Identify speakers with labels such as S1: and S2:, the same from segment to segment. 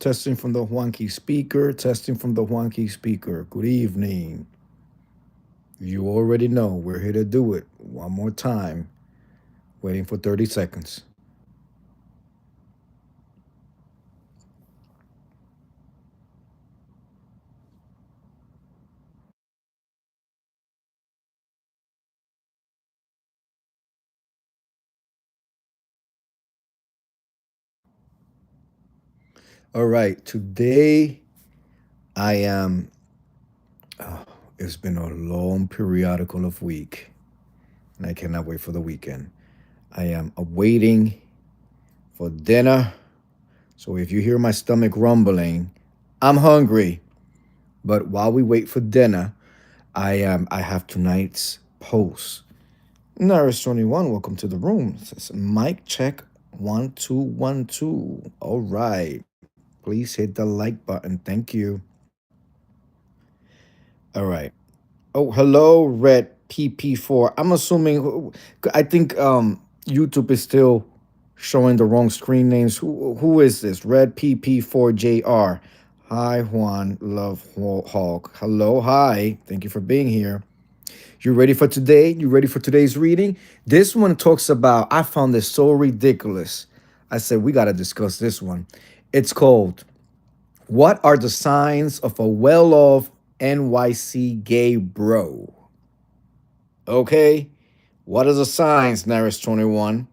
S1: Testing from the Juanki speaker. Testing from the Juanki speaker. Good evening. You already know we're here to do it. One more time. Waiting for 30 seconds. All right. Today I am. Oh, it's been a long periodical of week, and I cannot wait for the weekend. I am awaiting for dinner. So if you hear my stomach rumbling, I'm hungry. But while we wait for dinner, I have tonight's post. Nurse 21, welcome to the room. Says mic check 1212. All right. Please hit the like button. Thank you. All right. Oh, hello, Red PP4. I'm assuming I think YouTube is still showing the wrong screen names. Who is this? Red PP4JR. Hi, Juan Love Hawk. Hello, hi. Thank you for being here. You ready for today? You ready for today's reading? This one talks about, I found this so ridiculous. I said, we got to discuss this one. It's called, What Are the Signs of a Well Off NYC Gay Bro? Okay. What are the signs, Naris 21?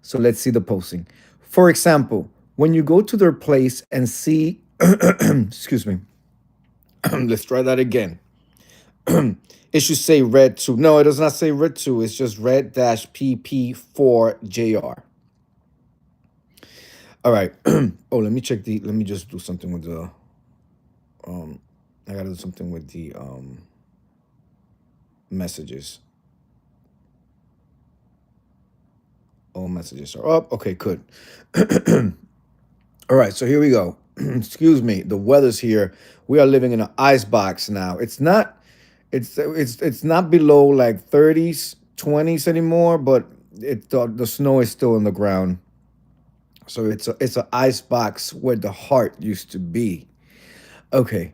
S1: So let's see the posting. For example, when you go to their place and see, excuse me, let's try that again. It should say red 2. No, it does not say red 2. It's just red dash PP4JR. All right. Oh, let me just do something with the, um, I got to do something with the messages. All messages are up. Okay, good. All right, so here we go. Excuse me. The weather's here. We are living in an ice box now. It's not below like 30s, 20s anymore, but the snow is still on the ground. So it's an ice box where the heart used to be. Okay.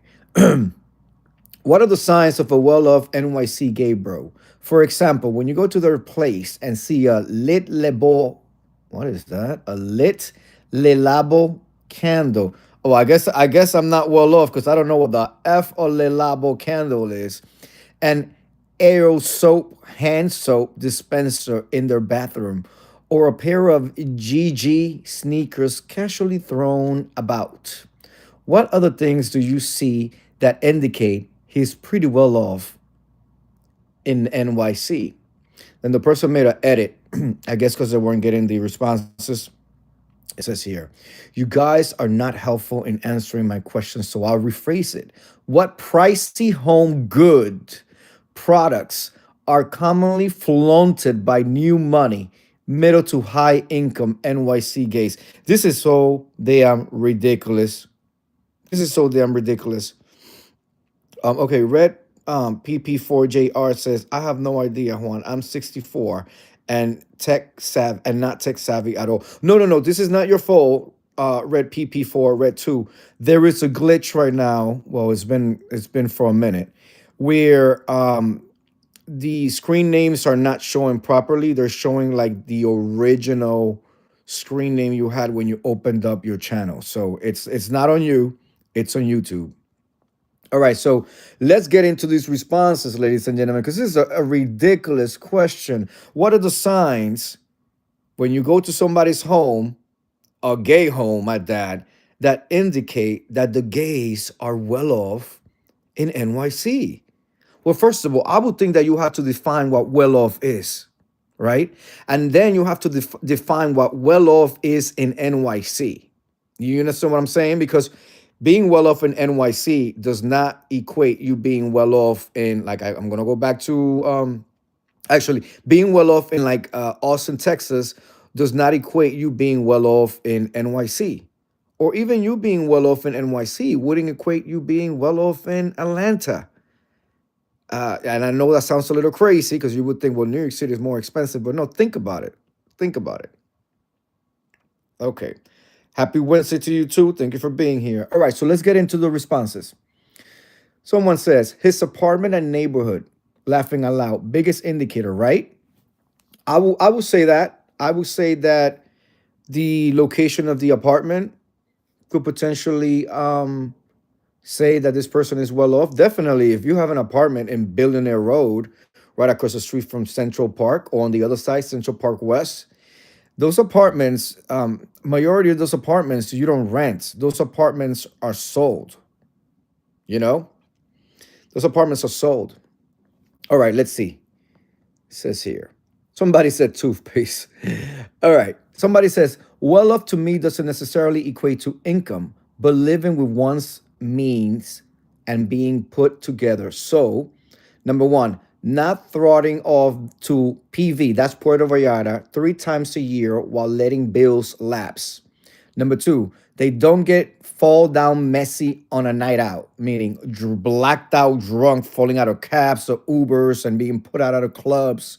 S1: What are the signs of a well-off NYC gay bro? For example, when you go to their place and see a lit lebo, what is that? A lit lelabo candle. Oh, I guess I'm not well off because I don't know what the F or lelabo candle is. An aero soap, hand soap dispenser in their bathroom, or a pair of GG sneakers casually thrown about. What other things do you see that indicate he's pretty well off in NYC? Then the person made an edit, I guess because they weren't getting the responses. It says here, you guys are not helpful in answering my question, so I'll rephrase it. What pricey home good products are commonly flaunted by new money, middle to high income NYC gays? This is so damn ridiculous. This is so damn ridiculous. Okay, Red PP4JR says, I have no idea, Juan. I'm 64 and not tech savvy at all. No, no, no. This is not your fault. Red PP4, Red 2. There is a glitch right now. Well, it's been for a minute where the screen names are not showing properly. They're showing like the original screen name you had when you opened up your channel. So it's not on you, it's on YouTube. All right, so let's get into these responses, ladies and gentlemen, because this is a ridiculous question. What are the signs when you go to somebody's home, a gay home at that indicate that the gays are well off in NYC? Well, first of all, I would think that you have to define what well off is, right? And then you have to define what well off is in NYC. You understand what I'm saying? Because being well off in NYC does not equate you being well off in, like, I'm gonna go back to actually being well off in like Austin, Texas does not equate you being well off in NYC. Or even you being well off in NYC wouldn't equate you being well off in Atlanta. And I know that sounds a little crazy because you would think, well, New York City is more expensive, but no, think about it. Think about it. Okay. Happy Wednesday to you too. Thank you for being here. All right, so let's get into the responses. Someone says his apartment and neighborhood, laughing aloud, biggest indicator, right? I will say that. I would say that the location of the apartment could potentially say that this person is well off. Definitely, if you have an apartment in Billionaire Road, right across the street from Central Park, or on the other side, Central Park West, those apartments, majority of those apartments, you don't rent. Those apartments are sold. You know, those apartments are sold. All right, let's see. It says here. Somebody said toothpaste. All right. Somebody says, well off to me doesn't necessarily equate to income, but living with one's means and being put together. So, number one, not throtting off to PV, that's Puerto Vallarta, 3 times a year while letting bills lapse. Number two, they don't get fall down messy on a night out, meaning blacked out drunk, falling out of cabs or Ubers and being put out of clubs.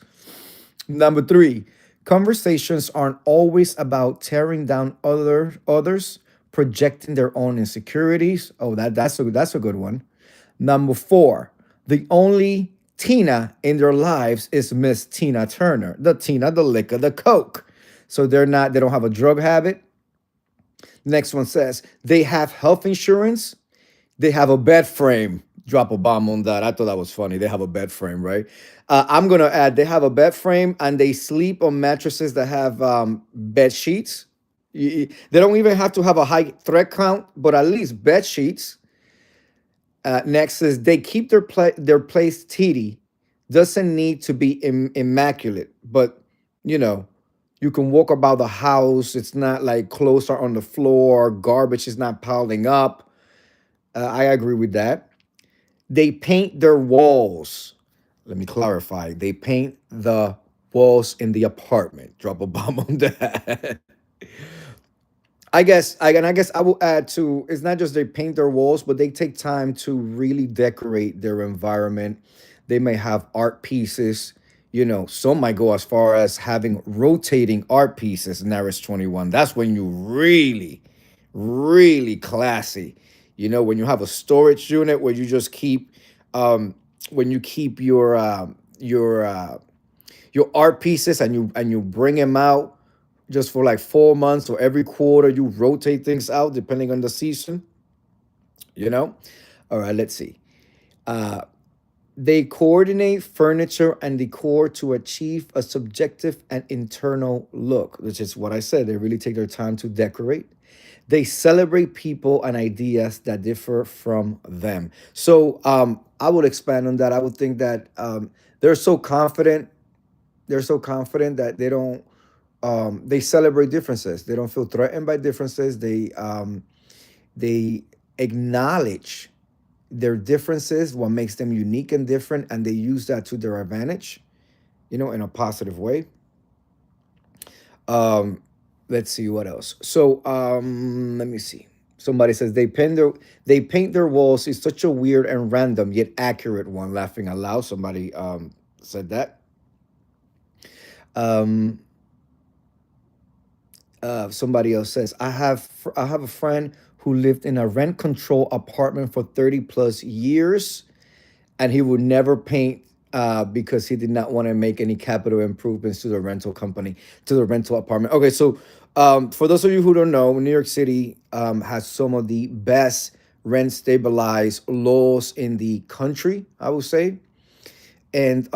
S1: Number three, conversations aren't always about tearing down others, projecting their own insecurities. Oh, that's a good one. Number four, the only Tina in their lives is Miss Tina Turner, the Tina, the liquor, the coke. So they don't have a drug habit. Next one says they have health insurance, they have a bed frame. Drop a bomb on that. I thought that was funny. They have a bed frame, right? I'm gonna add they have a bed frame and they sleep on mattresses that have bed sheets. They don't even have to have a high thread count, but at least bed sheets. Next is they keep their place tidy. Doesn't need to be immaculate, but you know, you can walk about the house. It's not like clothes are on the floor, garbage is not piling up. I agree with that. They paint their walls. Let me clarify. They paint the walls in the apartment. Drop a bomb on that. I guess I will add to it's not just they paint their walls, but they take time to really decorate their environment. They may have art pieces. Some might go as far as having rotating art pieces in Naris 21. That's when you really, really classy. When you have a storage unit where you just keep when you keep your art pieces and you bring them out just for like 4 months or every quarter you rotate things out depending on the season you know all right, let's see. uh they coordinate furniture and decor to achieve a subjective and internal look, which is what I said. They really take their time to decorate. They celebrate people and ideas that differ from them. So I would expand on that. I would think that they're so confident. They're so confident that they celebrate differences. They don't feel threatened by differences. They acknowledge their differences, what makes them unique and different, and they use that to their advantage, in a positive way. Um, let's see what else. So let me see. Somebody says they paint their walls is such a weird and random yet accurate one. Laughing aloud. Somebody said that. Um, somebody else says I have a friend who lived in a rent control apartment for 30 plus years, and he would never paint because he did not want to make any capital improvements to the rental company, to the rental apartment. Okay, so for those of you who don't know, New York City has some of the best rent stabilized laws in the country, I would say. And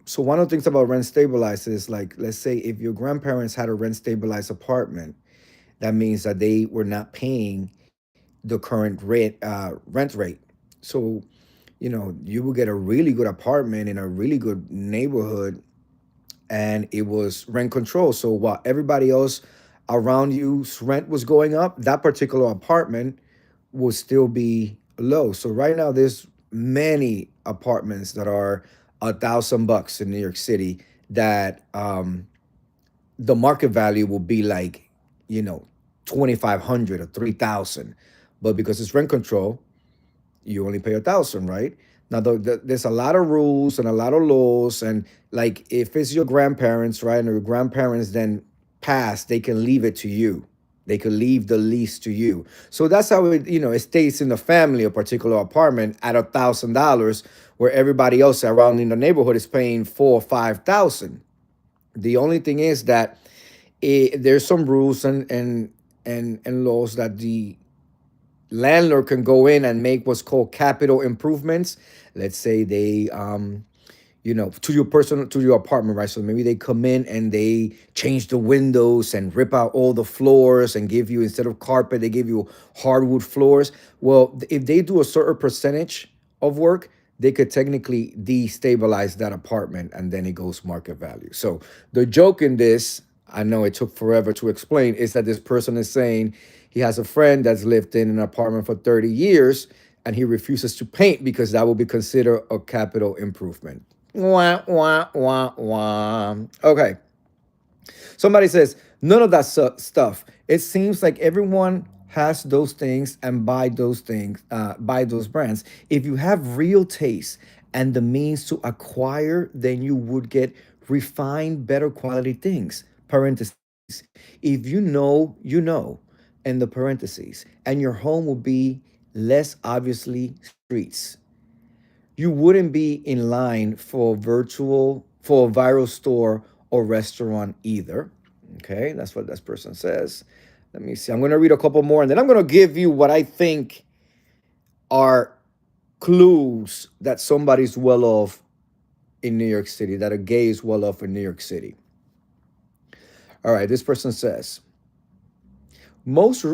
S1: so one of the things about rent stabilized is, like, let's say if your grandparents had a rent stabilized apartment, that means that they were not paying the current rent rate. So you would get a really good apartment in a really good neighborhood, and it was rent control. So while everybody else around you's rent was going up, that particular apartment will still be low. So right now, there's many apartments that are $1,000 in New York City that the market value will be like, you know, 2,500 or 3,000, but because it's rent control, you only pay 1,000, right? Now, there's a lot of rules and a lot of laws, and like if it's your grandparents, right, and your grandparents then pass, they can leave it to you. They could leave the lease to you. So that's how it stays in the family, a particular apartment at $1,000, where everybody else around in the neighborhood is paying 4 or 5 thousand. The only thing is that there's some rules and laws that the landlord can go in and make what's called capital improvements. Let's say they to your apartment, right? So maybe they come in and they change the windows and rip out all the floors and give you, instead of carpet, they give you hardwood floors. Well, if they do a certain percentage of work, they could technically destabilize that apartment and then it goes market value. So the joke in this, I know it took forever to explain, is that this person is saying he has a friend that's lived in an apartment for 30 years and he refuses to paint because that will be considered a capital improvement. Wah, wah, wah, wah. Okay. Somebody says, none of that stuff. It seems like everyone has those things and buy those brands. If you have real taste and the means to acquire, then you would get refined, better quality things. Parentheses. If you know, in the parentheses, and your home will be less obviously streets. You wouldn't be in line for a viral store or restaurant either. Okay, that's what this person says. Let me see. I'm going to read a couple more and then I'm going to give you what I think are clues that somebody's well off in New York City, that a gay is well off in New York City. All right, this person says, most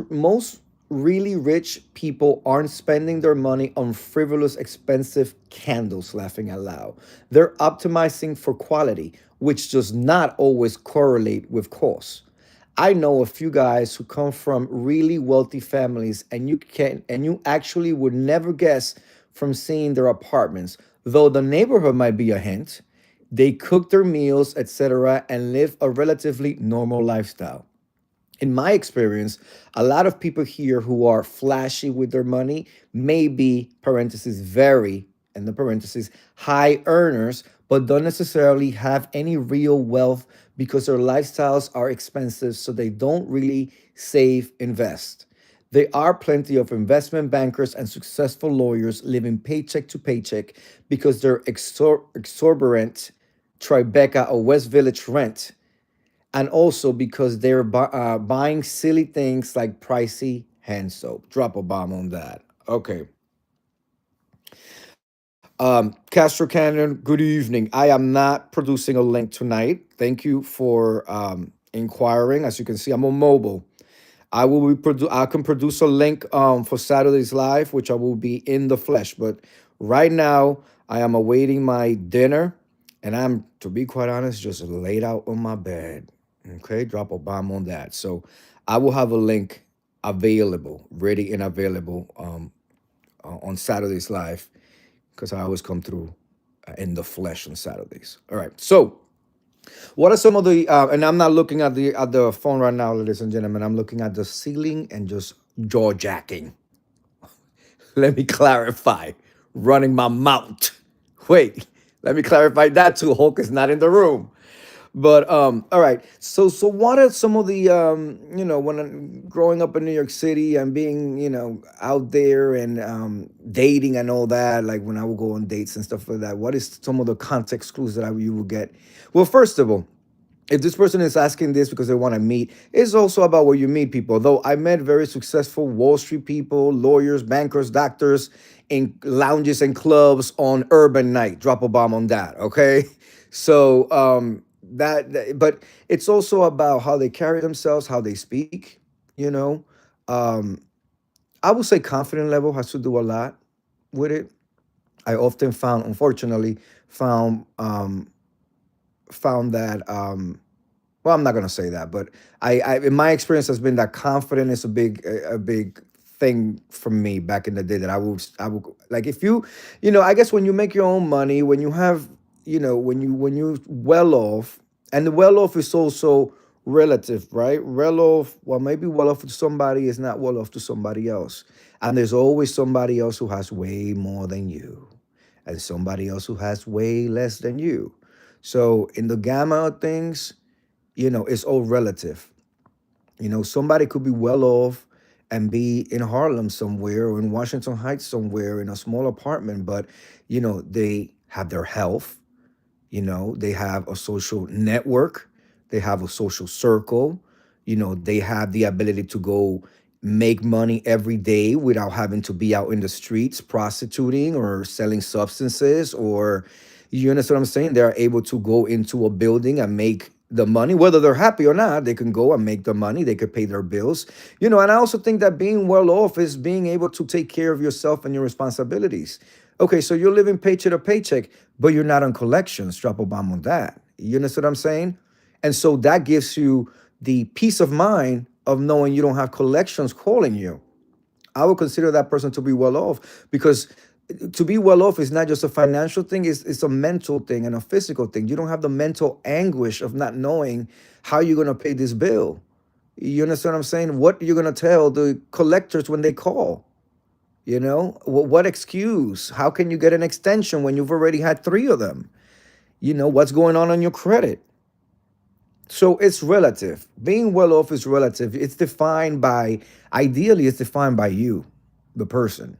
S1: really rich people aren't spending their money on frivolous, expensive candles, laughing out loud. They're optimizing for quality, which does not always correlate with cost. I know a few guys who come from really wealthy families, and you actually would never guess from seeing their apartments, though the neighborhood might be a hint. They cook their meals, etc., and live a relatively normal lifestyle. In my experience, a lot of people here who are flashy with their money may be, parentheses, very, in the parentheses, high earners, but don't necessarily have any real wealth because their lifestyles are expensive, so they don't really save, invest. There are plenty of investment bankers and successful lawyers living paycheck to paycheck because their exorbitant Tribeca or West Village rent, and also because they're buying silly things like pricey hand soap. Drop a bomb on that. Okay. Castro Cannon, good evening. I am not producing a link tonight. Thank you for inquiring. As you can see, I'm on mobile. I can produce a link for Saturday's live, which I will be in the flesh. But right now, I am awaiting my dinner, and I'm, to be quite honest, just laid out on my bed. Okay, drop a bomb on that. So I will have a link available, ready and available on Saturday's live because I always come through in the flesh on Saturdays. All right, so what are some of the and I'm not looking at the phone right now, ladies and gentlemen. I'm looking at the ceiling and just jaw jacking. Let me clarify. Running my mouth. Wait, let me clarify that too. Hulk is not in the room. But all right. So what are some of the when I'm growing up in New York City and being out there and dating and all that, like when I would go on dates and stuff like that. What is some of the context clues that you will get? Well, first of all, if this person is asking this because they want to meet, it's also about where you meet people. Though I met very successful Wall Street people, lawyers, bankers, doctors in lounges and clubs on urban night. Drop a bomb on that, okay? So but it's also about how they carry themselves, how they speak. You know, um, I would say confidence level has to do a lot with it. I often found, unfortunately, found found that well, I'm not gonna say that, but in my experience has been that confidence is a big thing for me back in the day. That I would like if I guess when you make your own money, when you have when you well off, and the well off is also relative, right? Well off, well, maybe well off to somebody is not well off to somebody else, and there's always somebody else who has way more than you, and somebody else who has way less than you. So in the gamma of things, it's all relative. Somebody could be well off and be in Harlem somewhere or in Washington Heights somewhere in a small apartment, but they have their health. They have a social network, they have a social circle, they have the ability to go make money every day without having to be out in the streets prostituting or selling substances, or you understand what I'm saying? They're able to go into a building and make the money, whether they're happy or not. They can go and make the money, they could pay their bills. And I also think that being well off is being able to take care of yourself and your responsibilities. Okay, so you're living paycheck to paycheck, but you're not on collections. Drop a bomb on that. You understand what I'm saying? And so that gives you the peace of mind of knowing you don't have collections calling you. I would consider that person to be well off, because to be well off is not just a financial thing, it's a mental thing and a physical thing. You don't have the mental anguish of not knowing how you're going to pay this bill. You understand what I'm saying? What you're going to tell the collectors when they call? What excuse? How can you get an extension when you've already had three of them? What's going on your credit? So it's relative. Being well off is relative. Ideally, it's defined by you, the person.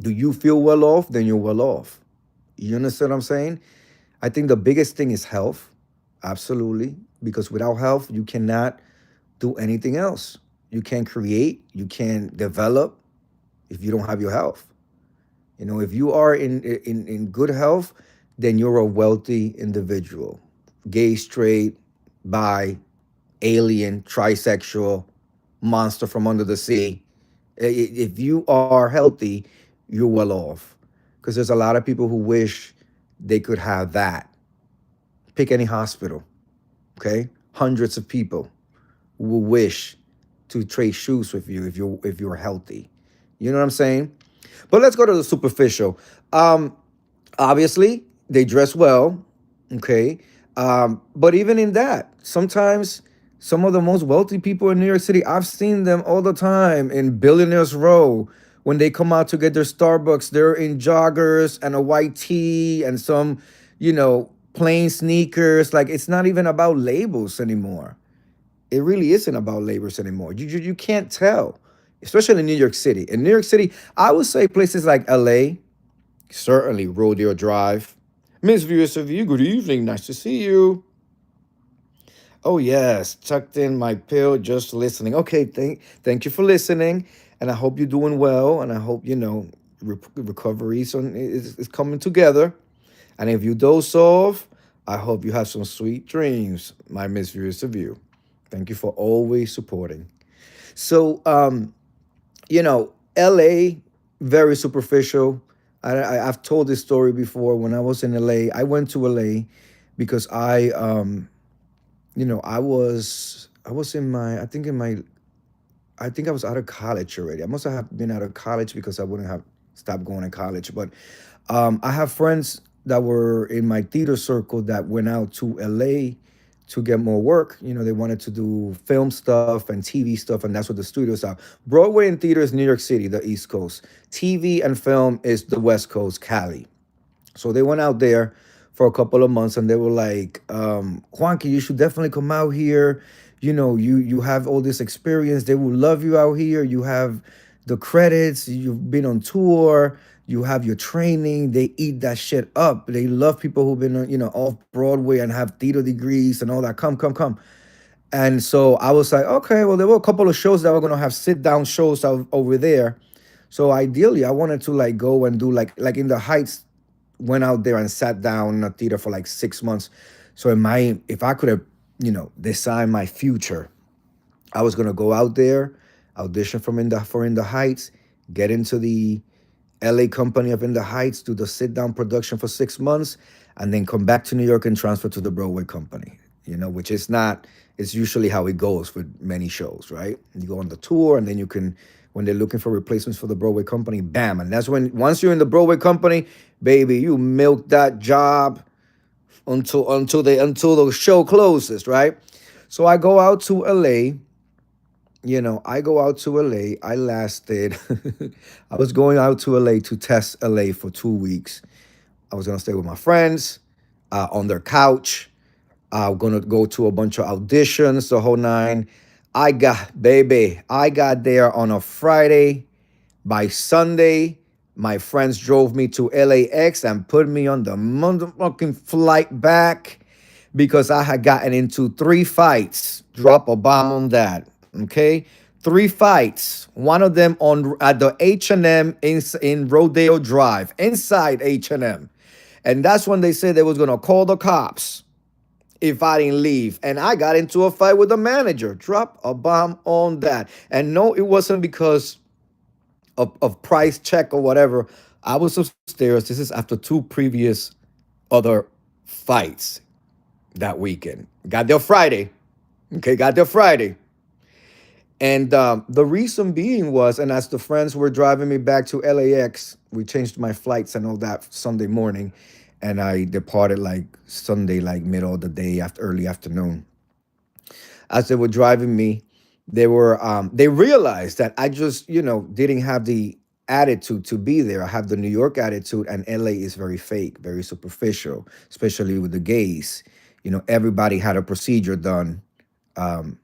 S1: Do you feel well off? Then you're well off. You understand what I'm saying? I think the biggest thing is health. Absolutely. Because without health, you cannot do anything else. You can't create, you can't develop if you don't have your health. If you are in good health, then you're a wealthy individual. Gay, straight, bi, alien, trisexual, monster from under the sea. If you are healthy, you're well off. Because there's a lot of people who wish they could have that. Pick any hospital, okay? Hundreds of people who will wish to trade shoes with you if you're healthy. You know what I'm saying? But let's go to the superficial. Obviously, they dress well, okay? But even in that, sometimes some of the most wealthy people in New York City, I've seen them all the time in Billionaires Row. When they come out to get their Starbucks, they're in joggers and a white tee and some, plain sneakers. Like, it's not even about labels anymore. It really isn't about labels anymore. You can't tell, especially in New York City. In New York City, I would say places like LA, certainly Rodeo Drive. Miss Viewers of you, good evening. Nice to see you. Oh yes, tucked in my pill, just listening. Okay, thank you for listening, and I hope you're doing well, and I hope recovery is coming together. And if you doze off, I hope you have some sweet dreams, my Miss Viewers of you. Thank you for always supporting. So, LA, very superficial. I've told this story before. When I was in LA, I went to LA because I was I think I was out of college already. I must have been out of college because I wouldn't have stopped going to college. But I have friends that were in my theater circle that went out to LA to get more work. They wanted to do film stuff and TV stuff, and that's what the studios are. Broadway and theater is New York City, the East Coast. TV and film is the West Coast, Cali. So they went out there for a couple of months, and they were like, Juanki, you should definitely come out here. You have all this experience. They will love you out here. You have the credits. You've been on tour. You have your training. They eat that shit up. They love people who've been, off Broadway and have theater degrees and all that. Come, come, come. And so I was like, okay, well, there were a couple of shows that were gonna have sit down shows over there. So ideally, I wanted to like go and do like in the Heights, went out there and sat down in a theater for like 6 months. So if I could have, designed my future, I was gonna go out there, audition for In the Heights, get into the LA company of In the Heights, do the sit down production for 6 months, and then come back to New York and transfer to the Broadway company. Which is not, it's usually how it goes with many shows, right? You go on the tour, and then you can, when they're looking for replacements for the Broadway company, bam. And that's when, once you're in the Broadway company, baby, you milk that job until the show closes, right? So I go out to LA. I go out to LA. I lasted, I was going out to LA to test LA for 2 weeks. I was gonna stay with my friends on their couch. I'm gonna go to a bunch of auditions, the whole nine. I got there on a Friday. By Sunday, my friends drove me to LAX and put me on the motherfucking flight back because I had gotten into three fights. Drop a bomb on that. Okay? Three fights. One of them on at the H&M in Rodeo Drive, inside H&M. And that's when they said they was gonna call the cops if I didn't leave. And I got into a fight with the manager. Drop a bomb on that. And no, it wasn't because of price check or whatever. I was upstairs. This is after two previous other fights that weekend. Got there Friday. Okay, got there Friday. And the reason being was, and as the friends were driving me back to LAX, we changed my flights and all that Sunday morning. And I departed like Sunday, like middle of the day, after early afternoon. As they were driving me, they realized that I just, didn't have the attitude to be there. I have the New York attitude, and LA is very fake, very superficial, especially with the gays. Everybody had a procedure done, um,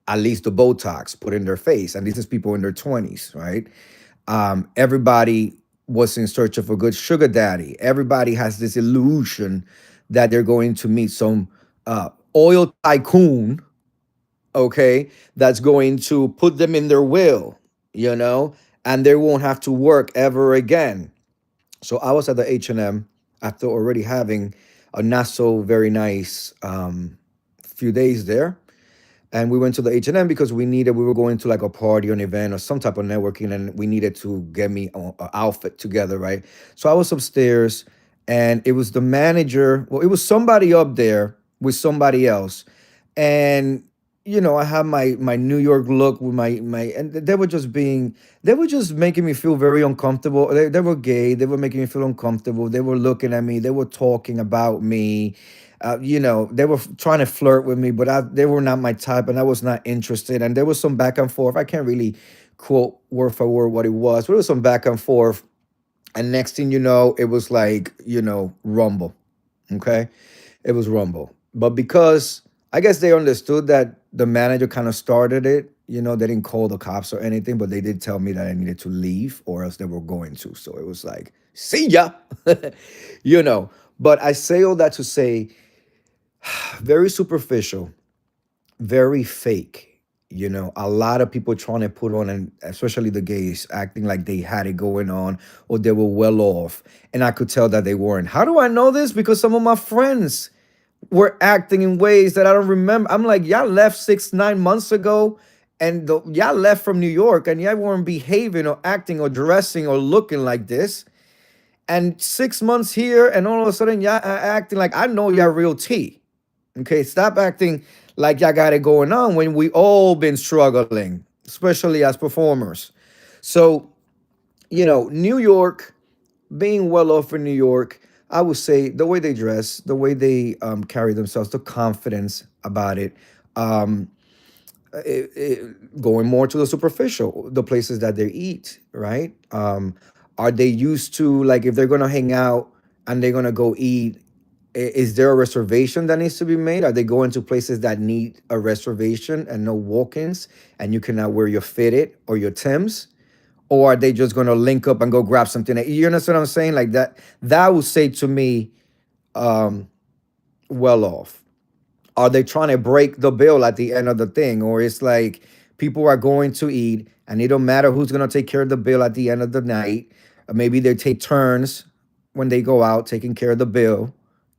S1: at least the Botox put in their face, and this is people in their 20s, right? Everybody was in search of a good sugar daddy. Everybody has this illusion that they're going to meet some oil tycoon, okay, that's going to put them in their will, you know, and they won't have to work ever again. So I was at the H&M after already having a not so very nice few days there. And we went to the H&M because we were going to like a party or an event or some type of networking, and we needed to get me an outfit together, right? So I was upstairs, and it was the manager. Well, it was somebody up there with somebody else. And I had my New York look with my and they were just making me feel very uncomfortable. They were gay. They were making me feel uncomfortable. They were looking at me. They were talking about me. They were trying to flirt with me, but they were not my type, and I was not interested. And there was some back and forth. I can't really quote word for word what it was, but it was some back and forth. And next thing you know, it was like, rumble. Okay. It was rumble. But because I guess they understood that the manager kind of started it, they didn't call the cops or anything, but they did tell me that I needed to leave or else they were going to. So it was like, see ya, you know. But I say all that to say, very superficial, very fake. A lot of people trying to put on, and especially the gays, acting like they had it going on or they were well off. And I could tell that they weren't. How do I know this? Because some of my friends were acting in ways that I don't remember. I'm like, y'all left 6, 9 months ago, and y'all left from New York, and y'all weren't behaving or acting or dressing or looking like this. And 6 months here, and all of a sudden, y'all are acting like I know y'all real tea. Okay, stop acting like y'all got it going on when we all been struggling, especially as performers. So, New York, being well off in New York, I would say the way they dress, the way they carry themselves, the confidence about it, um, going more to the superficial, the places that they eat, right? Are they used to, like, if they're gonna hang out and they're gonna go eat? Is there a reservation that needs to be made? Are they going to places that need a reservation and no walk-ins, and you cannot wear your fitted or your Tims? Or are they just going to link up and go grab something? You understand what I'm saying? Like that would say to me, um, well off. Are they trying to break the bill at the end of the thing? Or it's like people are going to eat and it don't matter who's going to take care of the bill at the end of the night. Maybe they take turns when they go out taking care of the bill.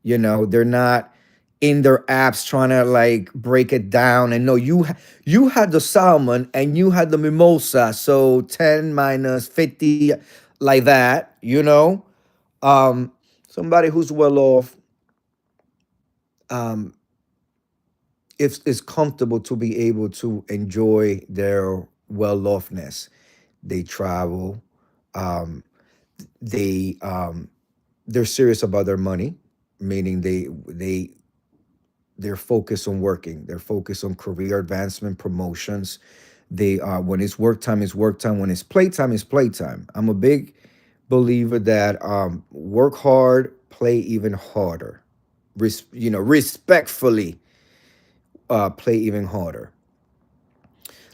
S1: They're not in their apps trying to like break it down and no, you had the salmon and you had the mimosa, so 10 minus 50, like that. um Somebody who's well off, um is comfortable to be able to enjoy their well-offness. They travel, um they're serious about their money, meaning they're focused on working. They're focused on career advancement, promotions. They are, when it's work time, it's work time. When it's playtime, it's playtime. I'm a big believer that work hard, play even harder. Respectfully, play even harder.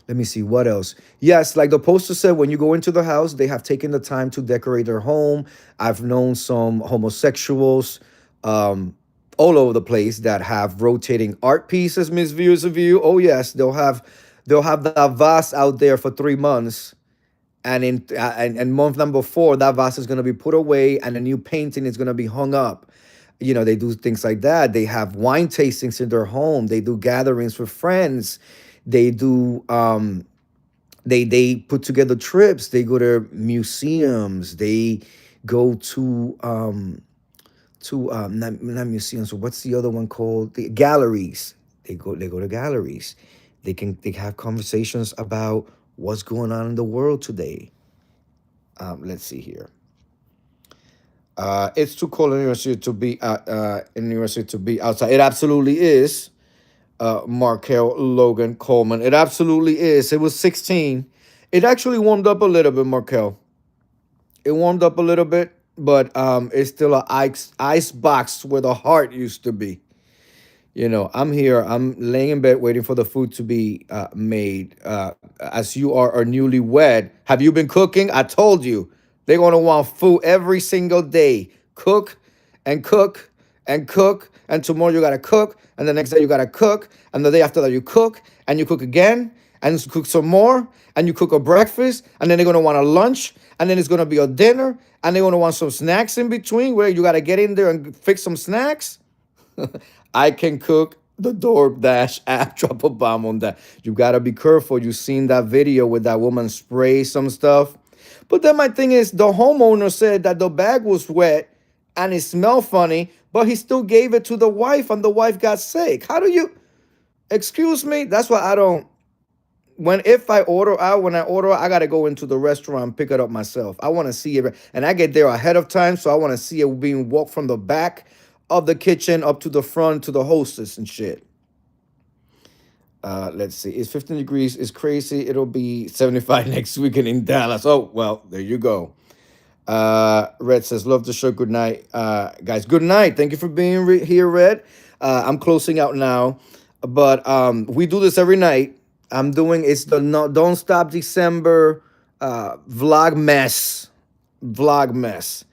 S1: Let me see what else. Yes, like the poster said, when you go into the house, they have taken the time to decorate their home. I've known some homosexuals um, all over the place that have rotating art pieces, Miss Viewers of You. Oh yes, they'll have that vase out there for 3 months, and in month number four, that vase is going to be put away, and a new painting is going to be hung up. They do things like that. They have wine tastings in their home. They do gatherings with friends. They do they put together trips. They go to museums. They go to not museums. What's the other one called? The galleries. They go to galleries. They have conversations about what's going on in the world today. Let's see here. It's too cold in university to be outside. It absolutely is. Markel Logan Coleman. It absolutely is. It was 16. It actually warmed up a little bit, Markel. It warmed up a little bit, but it's still a ice box where the heart used to be. I'm here. I'm laying in bed waiting for the food to be made. As you are a newlywed, have you been cooking? I told you. They're going to want food every single day. Cook and cook and cook. And tomorrow you got to cook. And the next day you got to cook. And the day after that you cook. And you cook again. And you cook some more. And you cook a breakfast. And then they're going to want a lunch. And then it's going to be a dinner. And they're going to want some snacks in between where you got to get in there and fix some snacks. I can cook. The DoorDash app. Drop a bomb on that. You gotta be careful. You seen that video with that woman spray some stuff. But then my thing is, the homeowner said that the bag was wet and it smelled funny, but he still gave it to the wife, and the wife got sick. How do you? Excuse me. That's why I don't. If I order out, when I order out, I gotta go into the restaurant and pick it up myself. I want to see it, and I get there ahead of time, so I want to see it being walked from the back of the kitchen up to the front to the hostess and shit. Let's see. It's 15 degrees. It's crazy. It'll be 75 next weekend in Dallas. Oh, well, there you go. Red says, love the show. Good night. Guys, good night. Thank you for being here, Red. I'm closing out now, but we do this every night. I'm doing it's the no, Don't Stop December vlog mess. Vlog mess.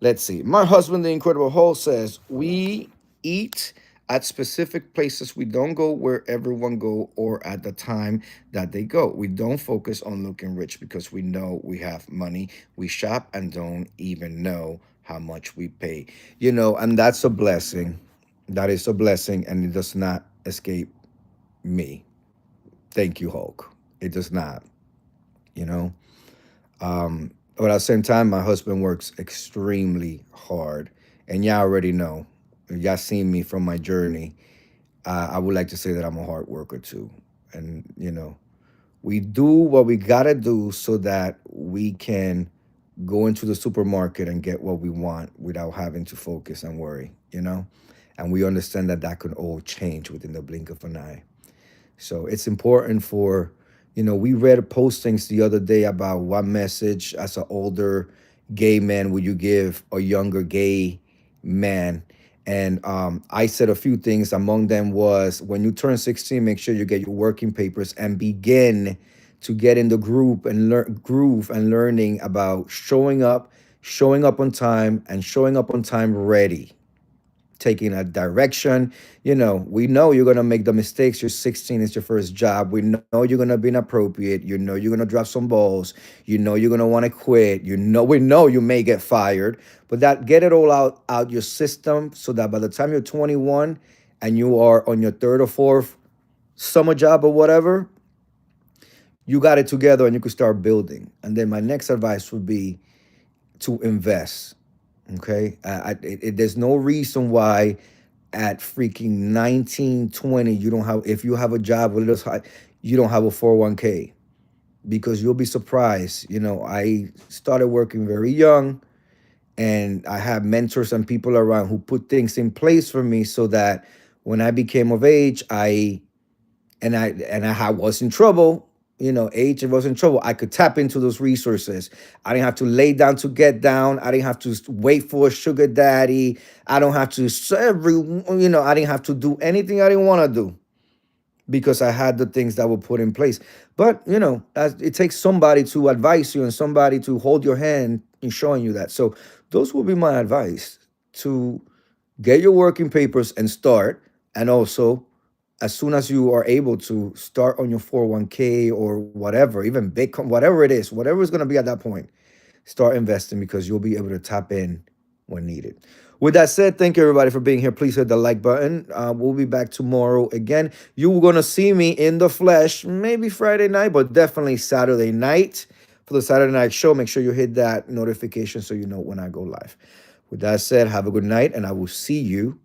S1: Let's see. My husband, the Incredible Hulk, says we eat at specific places. We don't go where everyone go or at the time that they go. We don't focus on looking rich because we know we have money. We shop and don't even know how much we pay. And that's a blessing. That is a blessing, and it does not escape me. Thank you, Hulk. It does not. You know. But at the same time, my husband works extremely hard, and y'all already know. Y'all seen me from my journey. I would like to say that I'm a hard worker too, and we do what we gotta do so that we can go into the supermarket and get what we want without having to focus and worry. And we understand that that could all change within the blink of an eye. So it's important for, we read postings the other day about what message as an older gay man would you give a younger gay man. And I said a few things. Among them was, when you turn 16, make sure you get your working papers and begin to get in the group and groove and learning about showing up on time, and showing up on time ready, taking a direction. We know you're going to make the mistakes. You're 16, it's your first job. We know you're going to be inappropriate. You're going to drop some balls. You're going to want to quit. We know you may get fired, but that get it all out your system so that by the time you're 21 and you are on your third or fourth summer job or whatever, you got it together and you can start building. And then my next advice would be to invest. Okay, there's no reason why at freaking 19, 20, you don't have, if you have a job with this high, you don't have a 401k, because you'll be surprised. I started working very young, and I have mentors and people around who put things in place for me so that when I became of age, I was in trouble. Age was in trouble. I could tap into those resources. I didn't have to lay down to get down. I didn't have to wait for a sugar daddy. I don't have to I didn't have to do anything I didn't want to do. because I had the things that were put in place. But it takes somebody to advise you and somebody to hold your hand in showing you that. So those will be my advice: to get your working papers and start, and also as soon as you are able to start on your 401k or whatever, even Bitcoin, whatever it is, whatever is going to be at that point, start investing because you'll be able to tap in when needed. With that said, thank you everybody for being here. Please hit the like button. We'll be back tomorrow again. You're going to see me in the flesh, maybe Friday night, but definitely Saturday night for the Saturday night show. Make sure you hit that notification so you know when I go live. With that said, have a good night, and I will see you